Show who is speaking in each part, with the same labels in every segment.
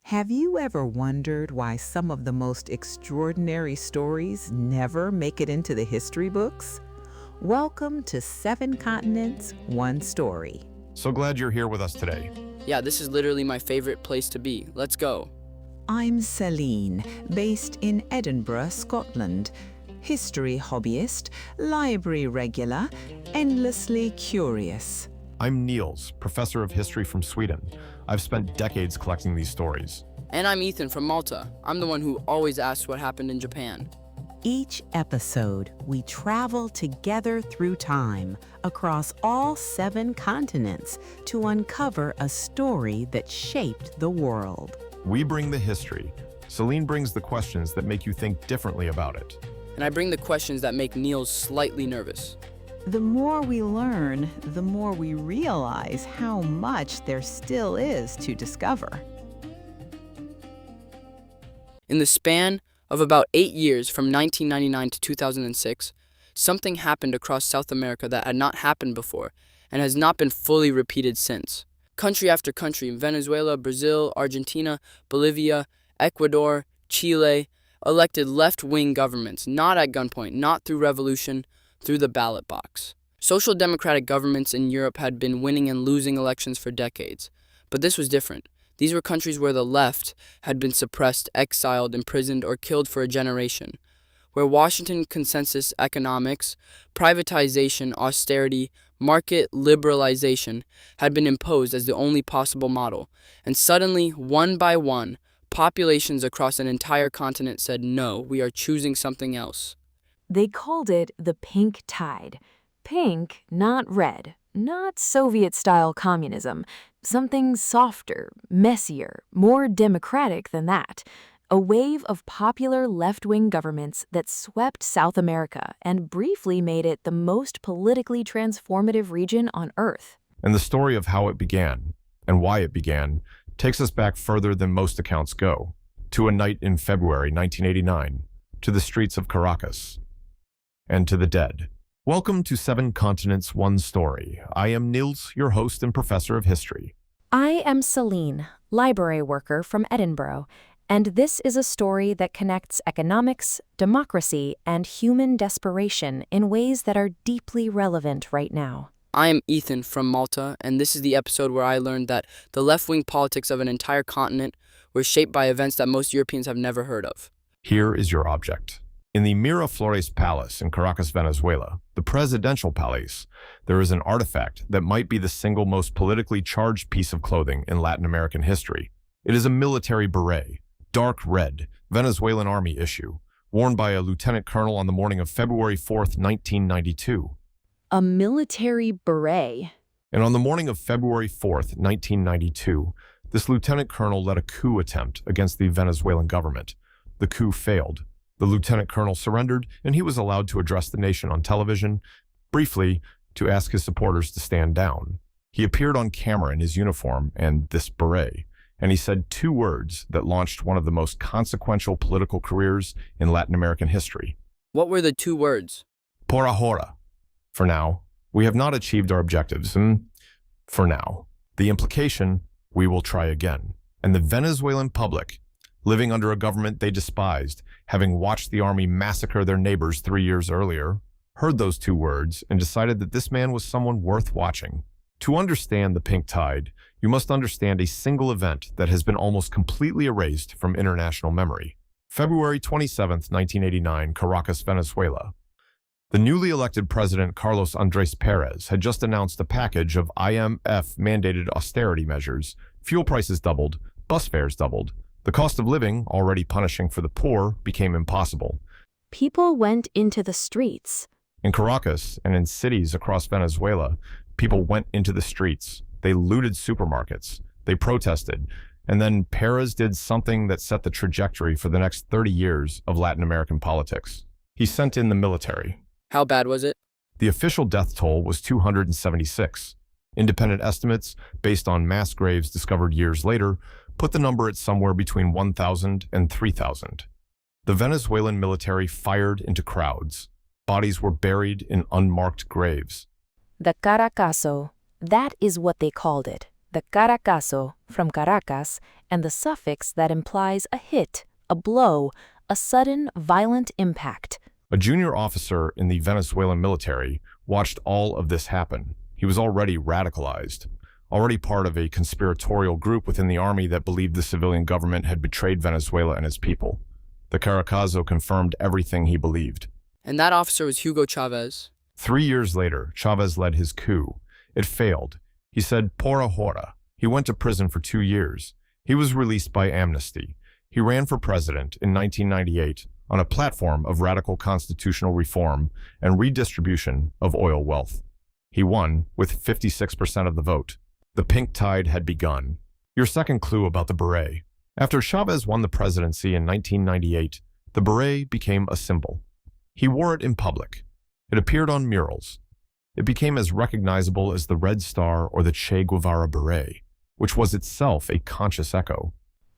Speaker 1: Have you ever wondered why some of the most extraordinary stories never make it into the history books? Welcome to 7 Continents, One Story.
Speaker 2: So glad you're here with us today.
Speaker 3: Yeah, this is literally my favorite place to be. Let's go.
Speaker 1: I'm Celine, based in Edinburgh, Scotland. History hobbyist, library regular, endlessly curious.
Speaker 2: I'm Niels, professor of history from Sweden. I've spent decades collecting these stories.
Speaker 3: And I'm Ethan from Malta. I'm the one who always asks what happened in Japan.
Speaker 1: Each episode, we travel together through time, across all 7 continents, to uncover a story that shaped the world.
Speaker 2: We bring the history. Celine brings the questions that make you think differently about it.
Speaker 3: And I bring the questions that make Niels slightly nervous.
Speaker 1: The more we learn, the more we realize how much there still is to discover.
Speaker 3: In the span of about 8 years, from 1999 to 2006, something happened across South America that had not happened before and has not been fully repeated since. Country after country, Venezuela, Brazil, Argentina, Bolivia, Ecuador, Chile, elected left-wing governments, not at gunpoint, not through revolution, through the ballot box. Social democratic governments in Europe had been winning and losing elections for decades, but this was different. These were countries where the left had been suppressed, exiled, imprisoned, or killed for a generation, where Washington consensus economics, privatization, austerity, market liberalization had been imposed as the only possible model, and suddenly, one by one, populations across an entire continent said, no, we are choosing something else.
Speaker 4: They called it the pink tide. Pink, not red, not Soviet-style communism, something softer, messier, more democratic than that. A wave of popular left-wing governments that swept South America and briefly made it the most politically transformative region on Earth.
Speaker 2: And the story of how it began and why it began takes us back further than most accounts go, to a night in February 1989, to the streets of Caracas, and to the dead. Welcome to 7 Continents, One Story. I am Niels, your host and professor of history.
Speaker 4: I am Celine, library worker from Edinburgh, and this is a story that connects economics, democracy, and human desperation in ways that are deeply relevant right now.
Speaker 3: I am Ethan from Malta, and this is the episode where I learned that the left-wing politics of an entire continent were shaped by events that most Europeans have never heard of.
Speaker 2: Here is your object. In the Miraflores Palace in Caracas, Venezuela, the presidential palace, there is an artifact that might be the single most politically charged piece of clothing in Latin American history. It is a military beret, dark red, Venezuelan army issue, worn by a lieutenant colonel on the morning of February 4th, 1992.
Speaker 4: A military beret.
Speaker 2: And on the morning of February 4th, 1992, this lieutenant colonel led a coup attempt against the Venezuelan government. The coup failed. The lieutenant colonel surrendered, and he was allowed to address the nation on television, briefly to ask his supporters to stand down. He appeared on camera in his uniform and this beret, and he said 2 words that launched one of the most consequential political careers in Latin American history.
Speaker 3: What were the 2 words?
Speaker 2: Por ahora. For now. We have not achieved our objectives, and for now. The implication, we will try again. And the Venezuelan public, living under a government they despised, having watched the army massacre their neighbors 3 years earlier, heard those 2 words and decided that this man was someone worth watching. To understand the pink tide, you must understand a single event that has been almost completely erased from international memory. February 27th, 1989, Caracas, Venezuela. The newly elected president Carlos Andrés Pérez had just announced a package of IMF-mandated austerity measures. Fuel prices doubled, bus fares doubled. The cost of living, already punishing for the poor, became impossible.
Speaker 4: People went into the streets.
Speaker 2: In Caracas and in cities across Venezuela, people went into the streets. They looted supermarkets. They protested. And then Pérez did something that set the trajectory for the next 30 years of Latin American politics. He sent in the military.
Speaker 3: How bad was it?
Speaker 2: The official death toll was 276. Independent estimates, based on mass graves discovered years later, put the number at somewhere between 1,000 and 3,000. The Venezuelan military fired into crowds. Bodies were buried in unmarked graves.
Speaker 4: The Caracazo, that is what they called it. the Caracazo from Caracas and the suffix that implies a hit, a blow, a sudden, violent impact.
Speaker 2: A junior officer in the Venezuelan military watched all of this happen. He was already radicalized, already part of a conspiratorial group within the army that believed the civilian government had betrayed Venezuela and its people. The Caracazo confirmed everything he believed.
Speaker 3: And that officer was Hugo Chavez.
Speaker 2: 3 years later, Chavez led his coup. It failed. He said, por ahora. He went to prison for 2 years. He was released by amnesty. He ran for president in 1998 on a platform of radical constitutional reform and redistribution of oil wealth. He won with 56% of the vote. The pink tide had begun. Your second clue about the beret. After Chavez won the presidency in 1998, the beret became a symbol. He wore it in public. It appeared on murals. It became as recognizable as the Red Star or the Che Guevara beret, which was itself a conscious echo.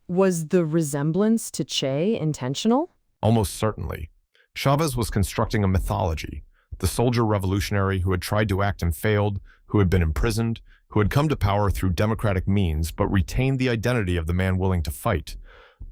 Speaker 5: Was the resemblance to Che intentional?
Speaker 2: Almost certainly. Chavez was constructing a mythology, the soldier revolutionary who had tried to act and failed, who had been imprisoned, who had come to power through democratic means but retained the identity of the man willing to fight.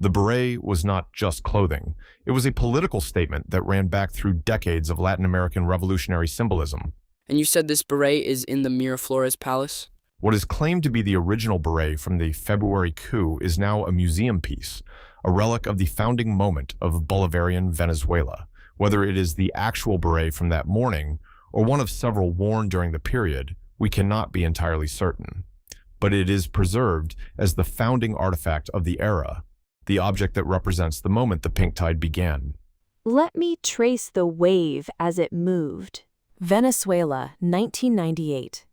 Speaker 2: The beret was not just clothing. It was a political statement that ran back through decades of Latin American revolutionary symbolism.
Speaker 3: And you said this beret is in the Miraflores Palace?
Speaker 2: What is claimed to be the original beret from the February coup is now a museum piece, a relic of the founding moment of Bolivarian Venezuela. Whether it is the actual beret from that morning or one of several worn during the period, we cannot be entirely certain. But it is preserved as the founding artifact of the era, the object that represents the moment the pink tide began.
Speaker 4: Let me trace the wave as it moved. Venezuela, 1998.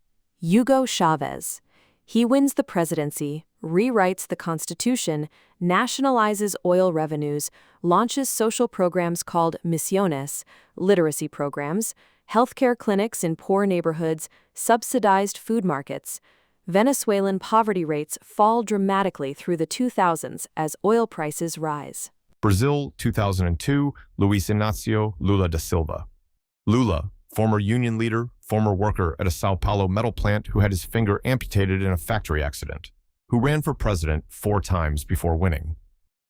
Speaker 4: Hugo Chavez. He wins the presidency, rewrites the constitution, nationalizes oil revenues, launches social programs called misiones, literacy programs, healthcare clinics in poor neighborhoods, subsidized food markets. Venezuelan poverty rates fall dramatically through the 2000s as oil prices rise.
Speaker 2: Brazil, 2002, Luiz Inácio Lula da Silva. Lula, former union leader, former worker at a Sao Paulo metal plant who had his finger amputated in a factory accident, who ran for president 4 times before winning,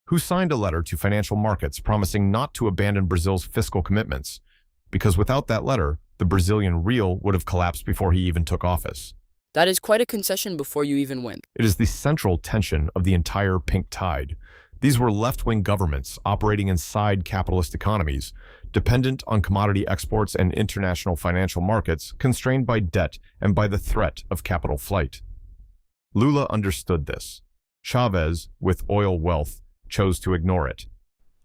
Speaker 2: who signed a letter to financial markets promising not to abandon Brazil's fiscal commitments, because without that letter, the Brazilian real would have collapsed before he even took office.
Speaker 3: That is quite a concession before you even win.
Speaker 2: It is the central tension of the entire pink tide. These were left-wing governments operating inside capitalist economies, dependent on commodity exports and international financial markets, constrained by debt and by the threat of capital flight. Lula understood this. Chavez, with oil wealth, chose to ignore it.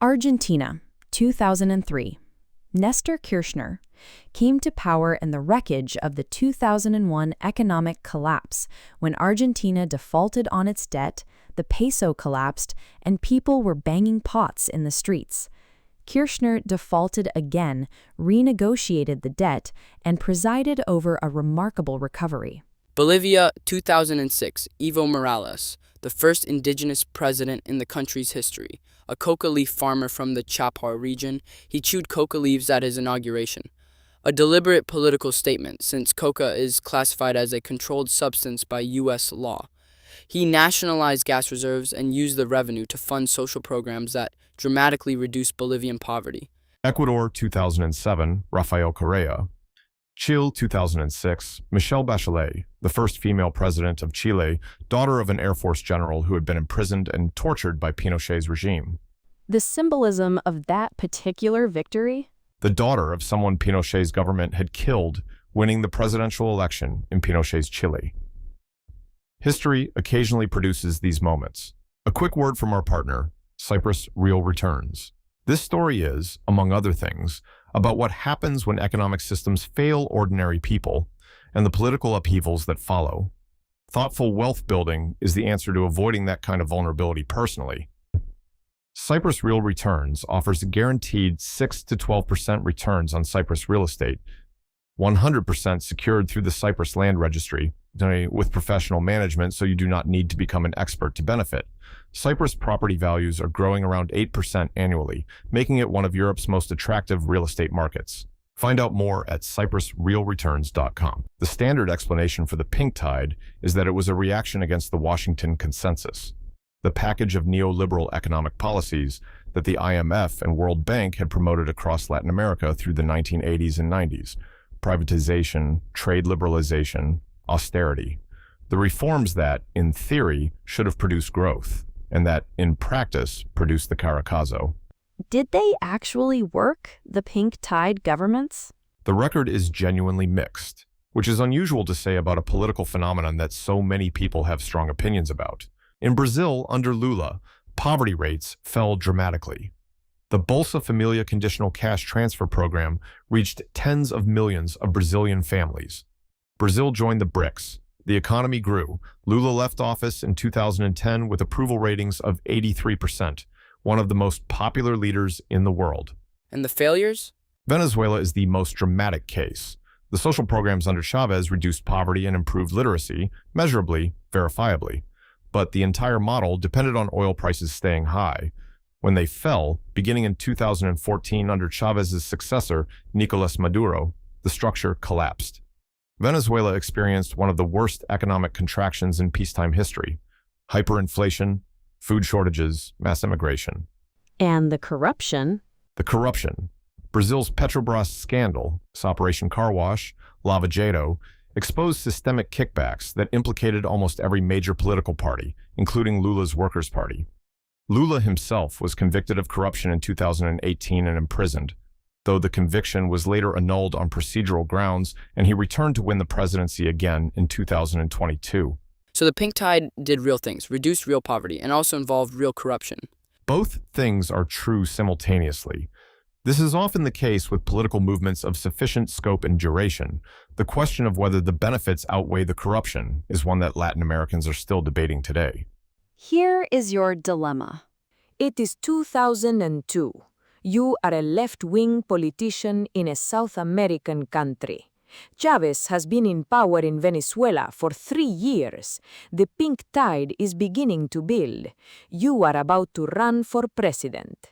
Speaker 6: Argentina, 2003. Nestor Kirchner came to power in the wreckage of the 2001 economic collapse when Argentina defaulted on its debt, the peso collapsed, and people were banging pots in the streets. Kirchner defaulted again, renegotiated the debt, and presided over a remarkable recovery.
Speaker 3: Bolivia, 2006, Evo Morales, the first indigenous president in the country's history. A coca leaf farmer from the Chapo region, he chewed coca leaves at his inauguration. A deliberate political statement, since coca is classified as a controlled substance by U.S. law. He nationalized gas reserves and used the revenue to fund social programs that dramatically reduced Bolivian poverty.
Speaker 2: Ecuador, 2007, Rafael Correa. Chile, 2006, Michelle Bachelet, the first female president of Chile, daughter of an Air Force general who had been imprisoned and tortured by Pinochet's regime.
Speaker 5: The symbolism of that particular victory?
Speaker 2: The daughter of someone Pinochet's government had killed, winning the presidential election in Pinochet's Chile. History occasionally produces these moments. A quick word from our partner, CYPRUSREALRETURNS. This story is, among other things, about what happens when economic systems fail ordinary people and the political upheavals that follow. Thoughtful wealth building is the answer to avoiding that kind of vulnerability personally. Cyprus Real Returns offers a guaranteed 6 to 12% returns on Cyprus real estate, 100% secured through the Cyprus Land Registry, with professional management so you do not need to become an expert to benefit. Cyprus property values are growing around 8% annually, making it one of Europe's most attractive real estate markets. Find out more at CYPRUSREALRETURNS.com. The standard explanation for the pink tide is that it was a reaction against the Washington Consensus, the package of neoliberal economic policies that the IMF and World Bank had promoted across Latin America through the 1980s and 90s. Privatization, trade liberalization, austerity. The reforms that, in theory, should have produced growth, and that, in practice, produced the Caracazo.
Speaker 6: Did they actually work, the pink tide governments?
Speaker 2: The record is genuinely mixed, which is unusual to say about a political phenomenon that so many people have strong opinions about. In Brazil, under Lula, poverty rates fell dramatically. The Bolsa Familia conditional cash transfer program reached tens of millions of Brazilian families. Brazil joined the BRICS. The economy grew. Lula left office in 2010 with approval ratings of 83%. One of the most popular leaders in the world.
Speaker 3: And the failures?
Speaker 2: Venezuela is the most dramatic case. The social programs under Chavez reduced poverty and improved literacy, measurably, verifiably. But the entire model depended on oil prices staying high. When they fell, beginning in 2014 under Chavez's successor, Nicolas Maduro, the structure collapsed. Venezuela experienced one of the worst economic contractions in peacetime history. Hyperinflation, food shortages, mass immigration.
Speaker 5: And the corruption.
Speaker 2: The corruption. Brazil's Petrobras scandal, Operation Car Wash, Lava Jato, exposed systemic kickbacks that implicated almost every major political party, including Lula's Workers' Party. Lula himself was convicted of corruption in 2018 and imprisoned, though the conviction was later annulled on procedural grounds, and he returned to win the presidency again in 2022.
Speaker 3: So the pink tide did real things, reduced real poverty, and also involved real corruption.
Speaker 2: Both things are true simultaneously. This is often the case with political movements of sufficient scope and duration. The question of whether the benefits outweigh the corruption is one that Latin Americans are still debating today.
Speaker 4: Here is your dilemma. It is 2002. You are a left-wing politician in a South American country. Chavez has been in power in Venezuela for 3 years. The pink tide is beginning to build. You are about to run for president.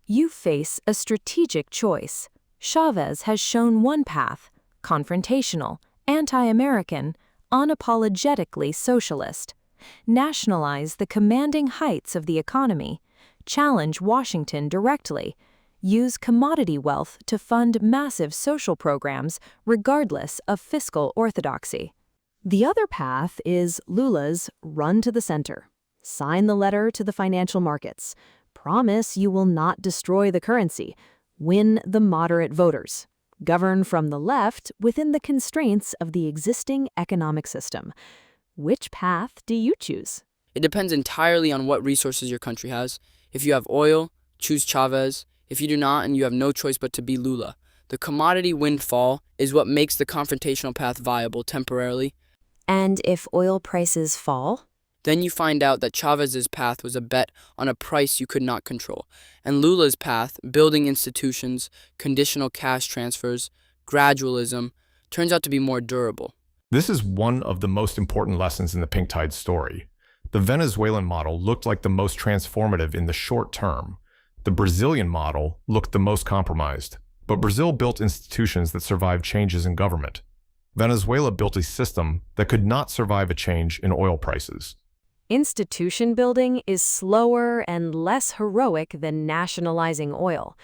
Speaker 6: You face a strategic choice. Chavez has shown one path, confrontational, anti-American, unapologetically socialist. Nationalize the commanding heights of the economy. Challenge Washington directly. Use commodity wealth to fund massive social programs regardless of fiscal orthodoxy. The other path is Lula's run to the center. Sign the letter to the financial markets. Promise you will not destroy the currency. Win the moderate voters. Govern from the left within the constraints of the existing economic system. Which path do you choose?
Speaker 3: It depends entirely on what resources your country has. If you have oil, choose Chavez. If you do not and you have no choice but to be Lula, the commodity windfall is what makes the confrontational path viable temporarily.
Speaker 6: And if oil prices fall?
Speaker 3: Then you find out that Chavez's path was a bet on a price you could not control, and Lula's path, building institutions, conditional cash transfers, gradualism, turns out to be more durable.
Speaker 2: This is one of the most important lessons in the pink tide story. The Venezuelan model looked like the most transformative in the short term. The Brazilian model looked the most compromised, but Brazil built institutions that survived changes in government. Venezuela built a system that could not survive a change in oil prices.
Speaker 4: Institution building is slower and less heroic than nationalizing oil,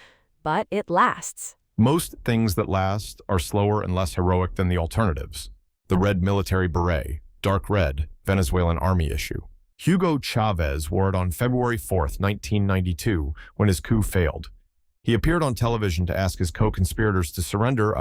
Speaker 4: but it lasts.
Speaker 2: Most things that last are slower and less heroic than the alternatives. The red military beret, dark red, Venezuelan army issue. Hugo Chavez wore it on February 4, 1992, when his coup failed. He appeared on television to ask his co-conspirators to surrender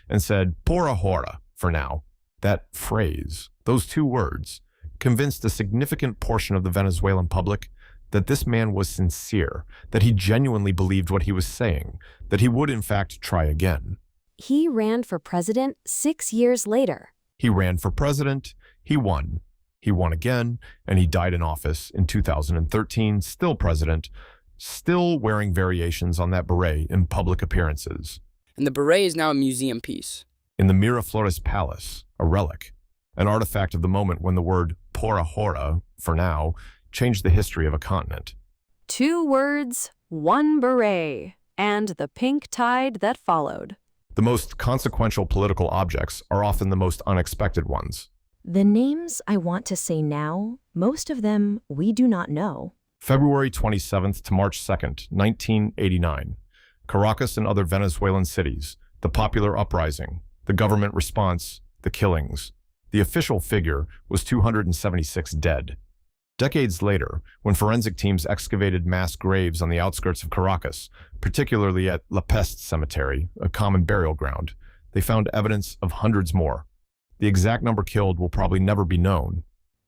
Speaker 2: and said, "Por ahora," for now. That phrase, those two words, convinced a significant portion of the Venezuelan public that this man was sincere, that he genuinely believed what he was saying, that he would in fact try again.
Speaker 4: He ran for president 6 years later.
Speaker 2: He ran for president, he won. He won again, and he died in office in 2013, still president, still wearing variations on that beret in public appearances.
Speaker 3: And the beret is now a museum piece.
Speaker 2: In the Miraflores Palace, a relic, an artifact of the moment when the word por ahora, for now, changed the history of a continent.
Speaker 4: 2 words, 1 beret, and the pink tide that followed.
Speaker 2: The most consequential political objects are often the most unexpected ones.
Speaker 6: The names I want to say now, most of them we do not know.
Speaker 2: February 27th to March 2nd, 1989. Caracas and other Venezuelan cities. The popular uprising. The government response. The killings. The official figure was 276 dead. Decades later, when forensic teams excavated mass graves on the outskirts of Caracas, particularly at La Peste Cemetery, a common burial ground, they found evidence of hundreds more. The exact number killed will probably never be known.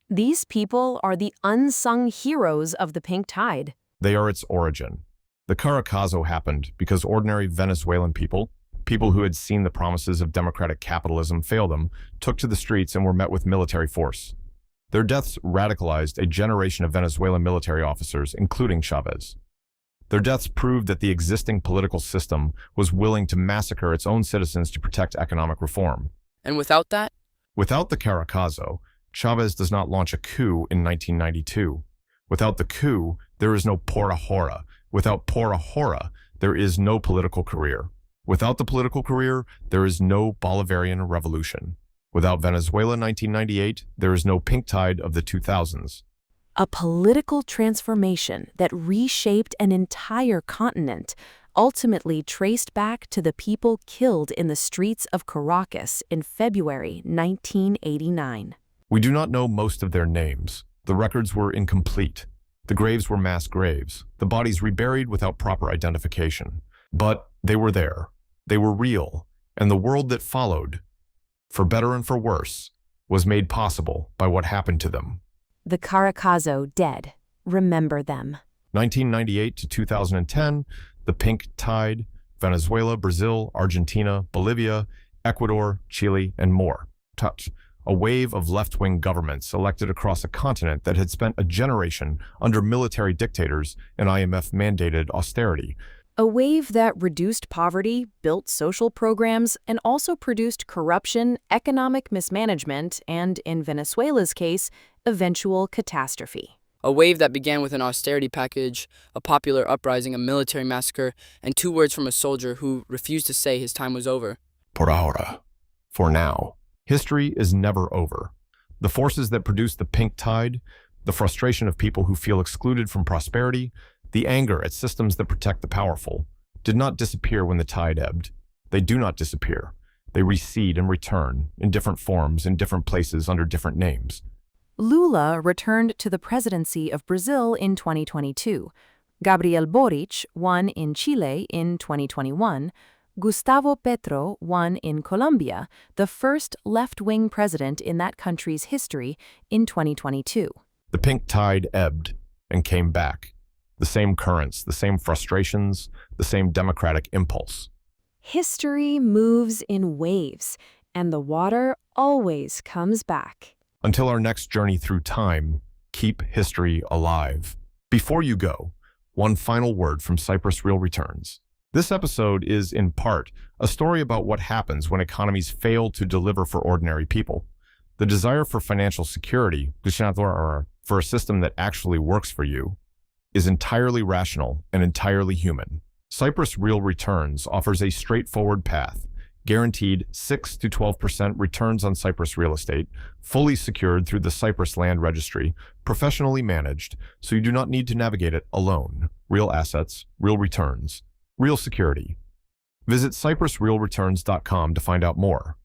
Speaker 4: These people are the unsung heroes of the pink tide.
Speaker 2: They are its origin. The Caracazo happened because ordinary Venezuelan people who had seen the promises of democratic capitalism fail them, took to the streets and were met with military force. Their deaths radicalized a generation of Venezuelan military officers, including Chavez. Their deaths proved that the existing political system was willing to massacre its own citizens to protect economic reform.
Speaker 3: And without that?
Speaker 2: Without the Caracazo, Chavez does not launch a coup in 1992. Without the coup, there is no por ahora. Without por ahora, there is no political career. Without the political career, there is no Bolivarian revolution. Without Venezuela 1998, there is no pink tide of the 2000s.
Speaker 4: A political transformation that reshaped an entire continent, ultimately traced back to the people killed in the streets of Caracas in February 1989.
Speaker 2: We do not know most of their names. The records were incomplete. The graves were mass graves, the bodies reburied without proper identification. But they were there. They were real, and the world that followed, for better and for worse, was made possible by what happened to them.
Speaker 4: The Caracazo dead. Remember them.
Speaker 2: 1998 to 2010, the pink tide, Venezuela, Brazil, Argentina, Bolivia, Ecuador, Chile, and more. Touch. A wave of left-wing governments elected across a continent that had spent a generation under military dictators and IMF-mandated austerity.
Speaker 4: A wave that reduced poverty, built social programs, and also produced corruption, economic mismanagement, and, in Venezuela's case, eventual catastrophe.
Speaker 3: A wave that began with an austerity package, a popular uprising, a military massacre, and 2 words from a soldier who refused to say his time was over.
Speaker 2: Por ahora. For now. History is never over. The forces that produce the pink tide, the frustration of people who feel excluded from prosperity, the anger at systems that protect the powerful, did not disappear when the tide ebbed. They do not disappear. They recede and return, in different forms, in different places, under different names.
Speaker 4: Lula returned to the presidency of Brazil in 2022. Gabriel Boric won in Chile in 2021. Gustavo Petro won in Colombia, the first left-wing president in that country's history, in 2022.
Speaker 2: The pink tide ebbed and came back. The same currents, the same frustrations, the same democratic impulse.
Speaker 4: History moves in waves, and the water always comes back.
Speaker 2: Until our next journey through time, keep history alive. Before you go, one final word from Cyprus Real Returns. This episode is, in part, a story about what happens when economies fail to deliver for ordinary people. The desire for financial security, for a system that actually works for you, is entirely rational and entirely human. Cyprus Real Returns offers a straightforward path, guaranteed 6 to 12% returns on Cyprus real estate, fully secured through the Cyprus Land Registry, professionally managed, so you do not need to navigate it alone. Real assets, real returns, real security. Visit CYPRUSREALRETURNS.com to find out more.